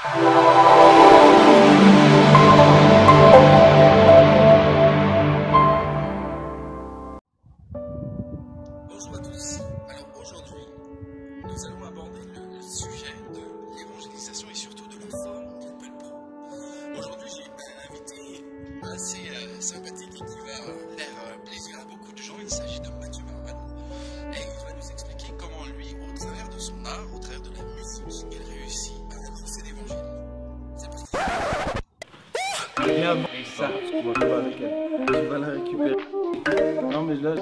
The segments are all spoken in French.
Bonjour à tous. Alors aujourd'hui, nous allons aborder le sujet de l'évangélisation et surtout de la forme qu'on peut le prendre. Aujourd'hui, j'ai un invité assez sympathique et qui va faire plaisir à beaucoup de gens. Il s'agit de Mathieu Barman et il va nous expliquer comment lui, au travers de son art, au travers de la musique, il réussit à annoncer l'évangile. C'est parti. Bien, et ça, tu vas pas avec elle. Tu vas la récupérer. Non, mais je la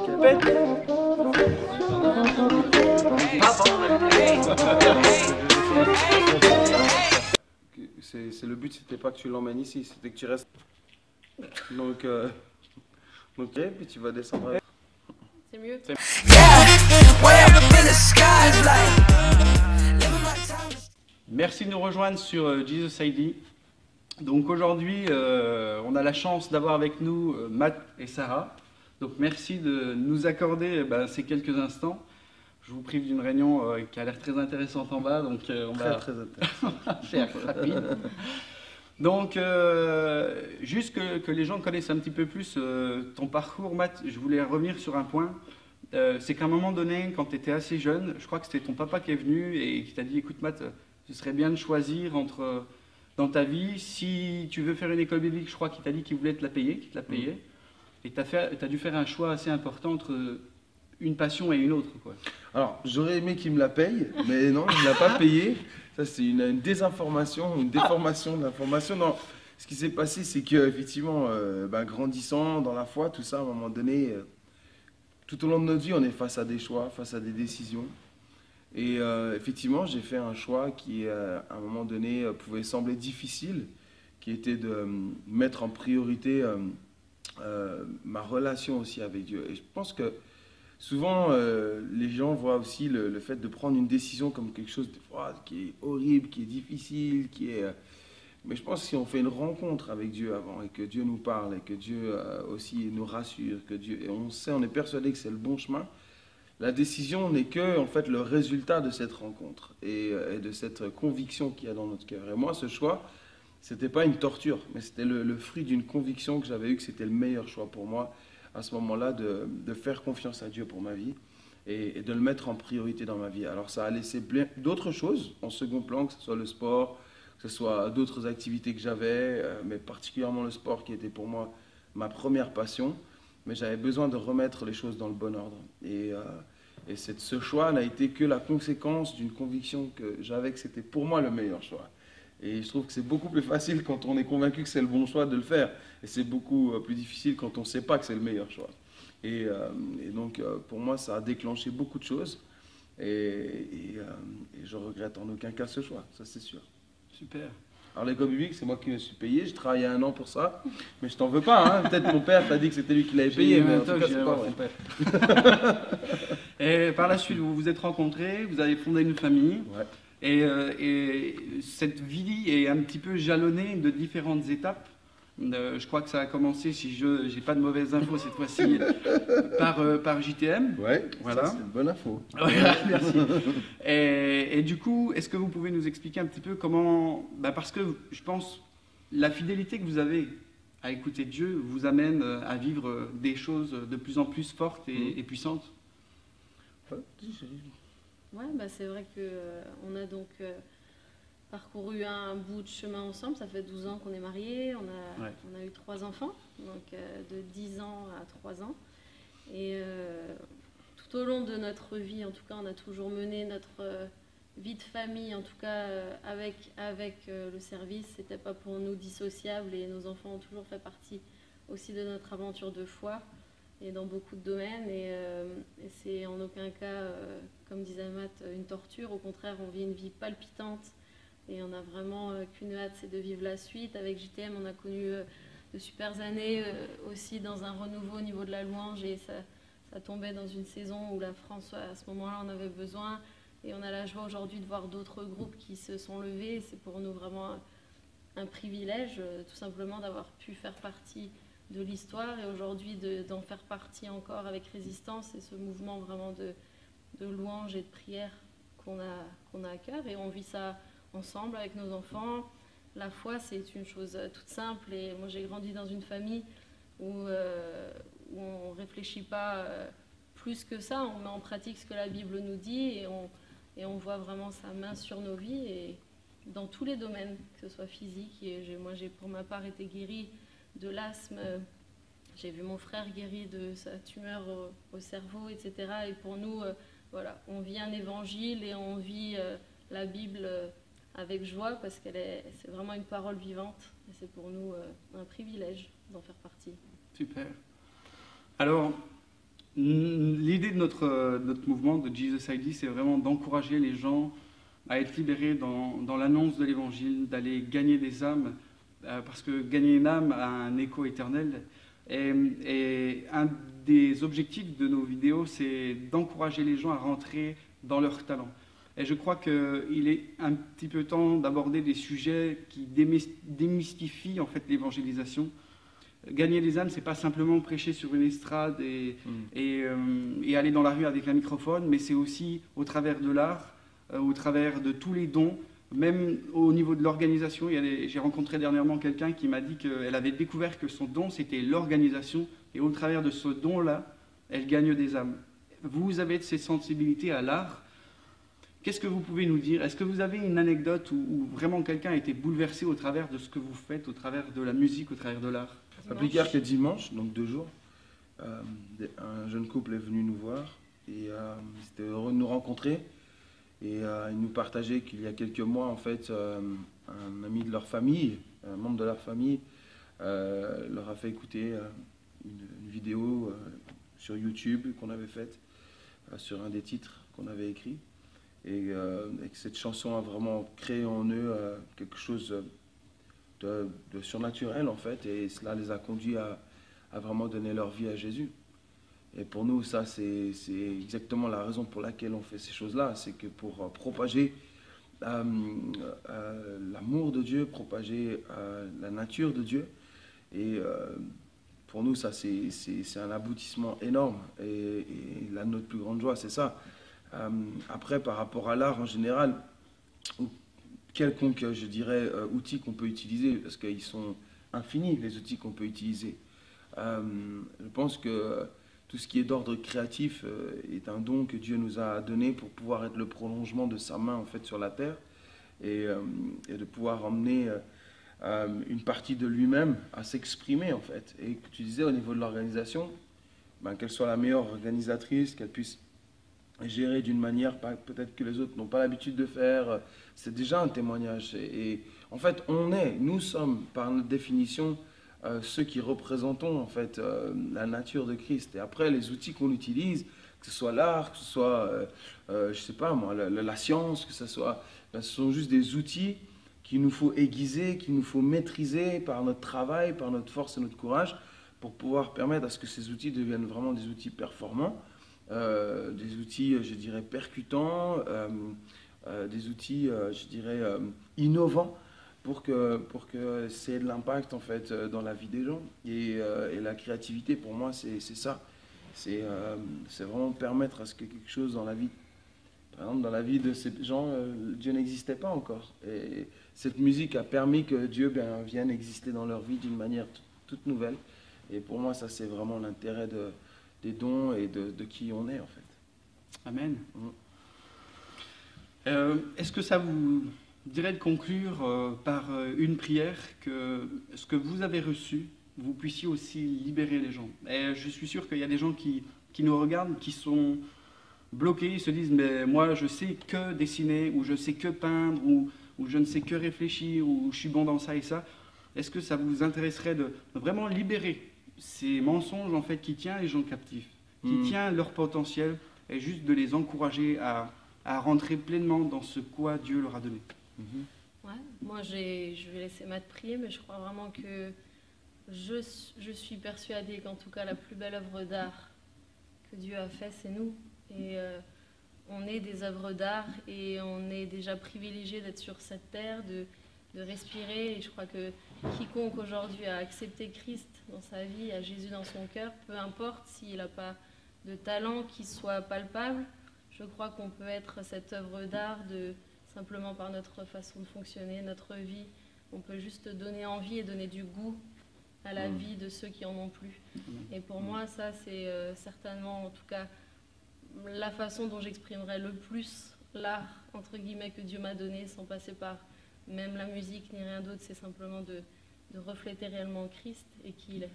c'est le but, c'était pas que tu l'emmènes ici, c'était que tu restes. Donc, ok, puis tu vas descendre. C'est mieux. Merci de nous rejoindre sur Jesus ID. Donc aujourd'hui, on a la chance d'avoir avec nous Matt et Sarah. Donc merci de nous accorder ces quelques instants. Je vous prive d'une réunion qui a l'air très intéressante en bas, donc on va Très intéressant. faire rapide. Donc juste que les gens connaissent un petit peu plus ton parcours, Matt, je voulais revenir sur un point. C'est qu'à un moment donné, quand tu étais assez jeune, je crois que c'était ton papa qui est venu et qui t'a dit, écoute Matt, ce serait bien de choisir entre... dans ta vie, si tu veux faire une école biblique, je crois qu'il t'a dit qu'il voulait te la payer, qu'il te la payait. Et tu as dû faire un choix assez important entre une passion et une autre, quoi. Alors, j'aurais aimé qu'il me la paye, mais non, il ne me l'a pas payé. Ça, c'est une désinformation, une déformation de l'information. Non, ce qui s'est passé, c'est qu'effectivement, grandissant dans la foi, tout ça, à un moment donné, tout au long de notre vie, on est face à des choix, face à des décisions. Et effectivement, j'ai fait un choix qui, à un moment donné, pouvait sembler difficile, qui était de mettre en priorité ma relation aussi avec Dieu. Et je pense que souvent, les gens voient aussi le fait de prendre une décision comme quelque chose qui est horrible, qui est difficile, qui est... Mais je pense que si on fait une rencontre avec Dieu avant et que Dieu nous parle et que Dieu aussi nous rassure, que Dieu, et on est persuadé que c'est le bon chemin, la décision n'est que en fait le résultat de cette rencontre et de cette conviction qu'il y a dans notre cœur. Et moi, ce choix, c'était pas une torture, mais c'était le fruit d'une conviction que j'avais eue que c'était le meilleur choix pour moi à ce moment-là de faire confiance à Dieu pour ma vie et de le mettre en priorité dans ma vie. Alors ça a laissé d'autres choses en second plan, que ce soit le sport, que ce soit d'autres activités que j'avais, mais particulièrement le sport qui était pour moi ma première passion. Mais j'avais besoin de remettre les choses dans le bon ordre. Et ce choix n'a été que la conséquence d'une conviction que j'avais que c'était pour moi le meilleur choix. Et je trouve que c'est beaucoup plus facile quand on est convaincu que c'est le bon choix de le faire. Et c'est beaucoup plus difficile quand on ne sait pas que c'est le meilleur choix. Et donc, pour moi, ça a déclenché beaucoup de choses. Et je regrette en aucun cas ce choix, ça c'est sûr. Super. Alors l'école biblique, c'est moi qui me suis payé, j'ai travaillé 1 an pour ça, mais je t'en veux pas, hein. Peut-être mon père t'a dit que c'était lui qui l'avait payé, mais en tout cas c'est pas vrai. Et par la suite, vous vous êtes rencontrés, vous avez fondé une famille, Ouais. et cette vie est un petit peu jalonnée de différentes étapes. Je crois que ça a commencé, si je n'ai pas de mauvaises infos cette fois-ci, par JTM. Ouais, voilà. C'est une bonne info. Voilà, merci. Et du coup, est-ce que vous pouvez nous expliquer un petit peu comment... parce que je pense la fidélité que vous avez à écouter Dieu vous amène à vivre des choses de plus en plus fortes et puissantes. Ouais, c'est vrai qu'on a donc parcouru un bout de chemin ensemble. Ça fait 12 ans qu'on est mariés. On a eu 3 enfants, donc de 10 ans à 3 ans. Et tout au long de notre vie, en tout cas, on a toujours mené notre vie de famille, en tout cas avec le service. C'était pas pour nous dissociable et nos enfants ont toujours fait partie aussi de notre aventure de foi et dans beaucoup de domaines. Et c'est en aucun cas, comme disait Matt, une torture. Au contraire, on vit une vie palpitante et on a vraiment qu'une hâte, c'est de vivre la suite. Avec JTM, on a connu de super années aussi dans un renouveau au niveau de la louange et ça tombait dans une saison où la France, à ce moment-là, en avait besoin. Et on a la joie aujourd'hui de voir d'autres groupes qui se sont levés. C'est pour nous vraiment un privilège, tout simplement, d'avoir pu faire partie de l'histoire et aujourd'hui d'en faire partie encore avec Résistance et ce mouvement vraiment de louange et de prière qu'on a à cœur. Et on vit ça ensemble avec nos enfants. La foi, c'est une chose toute simple. Et moi, j'ai grandi dans une famille où on ne réfléchit pas plus que ça. On met en pratique ce que la Bible nous dit et on voit vraiment sa main sur nos vies et dans tous les domaines, que ce soit physique. Et moi, j'ai pour ma part été guérie de l'asthme. J'ai vu mon frère guéri de sa tumeur au cerveau, etc. Et pour nous, voilà, on vit un évangile et on vit la Bible avec joie parce c'est vraiment une parole vivante. Et c'est pour nous un privilège d'en faire partie. Super. Alors, l'idée de notre mouvement, de Jesus ID, c'est vraiment d'encourager les gens à être libérés dans l'annonce de l'évangile, d'aller gagner des âmes, parce que gagner une âme a un écho éternel. Et un des objectifs de nos vidéos, c'est d'encourager les gens à rentrer dans leur talent. Et je crois qu'il est un petit peu temps d'aborder des sujets qui démystifient en fait l'évangélisation. Gagner des âmes, c'est pas simplement prêcher sur une estrade et aller dans la rue avec un microphone, mais c'est aussi au travers de l'art, au travers de tous les dons, même au niveau de l'organisation. J'ai rencontré dernièrement quelqu'un qui m'a dit qu'elle avait découvert que son don, c'était l'organisation, et au travers de ce don-là, elle gagne des âmes. Vous avez cette sensibilité à l'art. Qu'est-ce que vous pouvez nous dire? Est-ce que vous avez une anecdote où vraiment quelqu'un a été bouleversé au travers de ce que vous faites, au travers de la musique, au travers de l'art? Pas plus tard que dimanche, donc 2 jours, un jeune couple est venu nous voir et ils étaient heureux de nous rencontrer. Et ils nous partageaient qu'il y a quelques mois, en fait, un ami de leur famille, un membre de leur famille, leur a fait écouter une vidéo sur YouTube qu'on avait faite, sur un des titres qu'on avait écrit. Et que cette chanson a vraiment créé en eux quelque chose de surnaturel, en fait, et cela les a conduits à vraiment donner leur vie à Jésus. Et pour nous, ça, c'est exactement la raison pour laquelle on fait ces choses-là. C'est que pour propager l'amour de Dieu, propager la nature de Dieu. Et pour nous, ça, c'est un aboutissement énorme. Et notre plus grande joie, c'est ça. Après, par rapport à l'art en général, quelconque, je dirais, outil qu'on peut utiliser, parce qu'ils sont infinis, les outils qu'on peut utiliser. Je pense que tout ce qui est d'ordre créatif est un don que Dieu nous a donné pour pouvoir être le prolongement de sa main en fait sur la terre et de pouvoir emmener une partie de lui-même à s'exprimer en fait. Et que tu disais au niveau de l'organisation, qu'elle soit la meilleure organisatrice, qu'elle puisse gérer d'une manière peut-être que les autres n'ont pas l'habitude de faire, c'est déjà un témoignage. Et en fait, nous sommes par notre définition ceux qui représentons en fait la nature de Christ. Et après, les outils qu'on utilise, que ce soit l'art, que ce soit, je sais pas moi, la science, que ce soit, ce sont juste des outils qu'il nous faut aiguiser, qu'il nous faut maîtriser par notre travail, par notre force et notre courage, pour pouvoir permettre à ce que ces outils deviennent vraiment des outils performants, des outils, je dirais, percutants, des outils, je dirais, innovants, pour que c'est de l'impact en fait dans la vie des gens. Et la créativité pour moi c'est ça, c'est vraiment permettre à ce que quelque chose dans la vie, par exemple dans la vie de ces gens, Dieu n'existait pas encore, et cette musique a permis que Dieu vienne exister dans leur vie d'une manière toute nouvelle. Et pour moi ça c'est vraiment l'intérêt des dons et de qui on est en fait. Amen. Est-ce que ça vous dirait de conclure par une prière, que ce que vous avez reçu, vous puissiez aussi libérer les gens? Et je suis sûr qu'il y a des gens qui nous regardent, qui sont bloqués, ils se disent mais moi je sais que dessiner, ou je sais que peindre, ou je ne sais que réfléchir, ou je suis bon dans ça et ça. Est-ce que ça vous intéresserait de vraiment libérer ces mensonges en fait qui tiennent les gens captifs, qui tiennent leur potentiel, et juste de les encourager à rentrer pleinement dans ce quoi Dieu leur a donné? Ouais, moi je vais laisser Matt prier, mais je crois vraiment que je suis persuadée qu'en tout cas la plus belle œuvre d'art que Dieu a fait, c'est nous. Et on est des œuvres d'art et on est déjà privilégiés d'être sur cette terre, de respirer. Et je crois que quiconque aujourd'hui a accepté Christ dans sa vie, a Jésus dans son cœur, peu importe s'il n'a pas de talent qui soit palpable, je crois qu'on peut être cette œuvre d'art de simplement par notre façon de fonctionner, notre vie. On peut juste donner envie et donner du goût à la vie de ceux qui en ont plus. Et pour moi, ça, c'est certainement, en tout cas, la façon dont j'exprimerai le plus l'art, entre guillemets, que Dieu m'a donné, sans passer par même la musique ni rien d'autre. C'est simplement de refléter réellement Christ et qui il est.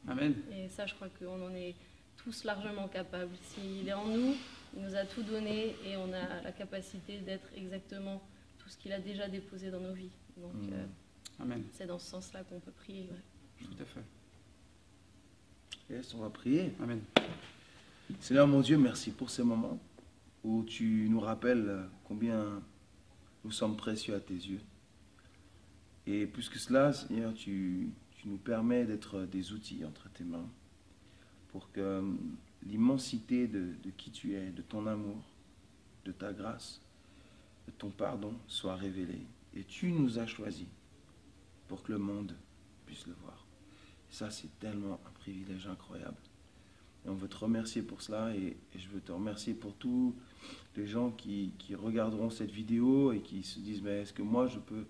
Amen. Et ça, je crois qu'on en est tous largement capables. S'il est en nous, il nous a tout donné et on a la capacité d'être exactement tout ce qu'il a déjà déposé dans nos vies. Donc, Amen. c'est dans ce sens-là qu'on peut prier. Ouais. Tout à fait. Yes, on va prier. Amen. Seigneur mon Dieu, merci pour ces moments où tu nous rappelles combien nous sommes précieux à tes yeux. Et plus que cela, Seigneur, tu nous permets d'être des outils entre tes mains pour que l'immensité de qui tu es, de ton amour, de ta grâce, de ton pardon soit révélée. Et tu nous as choisis pour que le monde puisse le voir. Et ça, c'est tellement un privilège incroyable. Et on veut te remercier pour cela et je veux te remercier pour tous les gens qui regarderont cette vidéo et qui se disent, mais est-ce que moi je peux,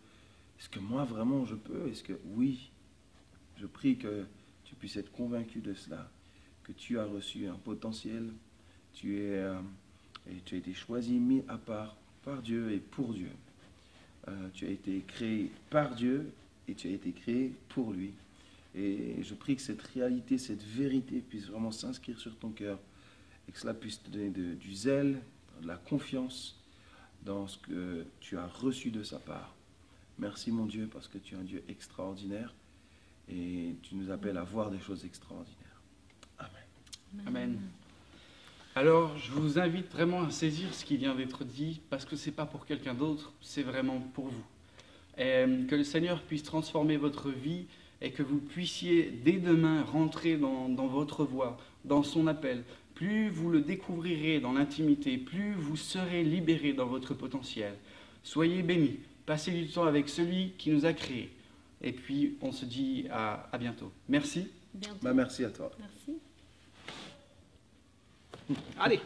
est-ce que moi vraiment je peux, est-ce que oui, je prie que tu puisses être convaincu de cela, que tu as reçu un potentiel, et tu as été choisi, mis à part par Dieu et pour Dieu. Tu as été créé par Dieu et tu as été créé pour lui. Et je prie que cette réalité, cette vérité puisse vraiment s'inscrire sur ton cœur et que cela puisse te donner du zèle, de la confiance dans ce que tu as reçu de sa part. Merci mon Dieu parce que tu es un Dieu extraordinaire et tu nous appelles à voir des choses extraordinaires. Amen. Amen. Alors, je vous invite vraiment à saisir ce qui vient d'être dit parce que ce n'est pas pour quelqu'un d'autre, c'est vraiment pour vous. Et que le Seigneur puisse transformer votre vie et que vous puissiez dès demain rentrer dans votre voie, dans son appel. Plus vous le découvrirez dans l'intimité, plus vous serez libérés dans votre potentiel. Soyez bénis, passez du temps avec celui qui nous a créés. Et puis, on se dit à bientôt. Merci. Bientôt. Merci à toi. Merci. Allez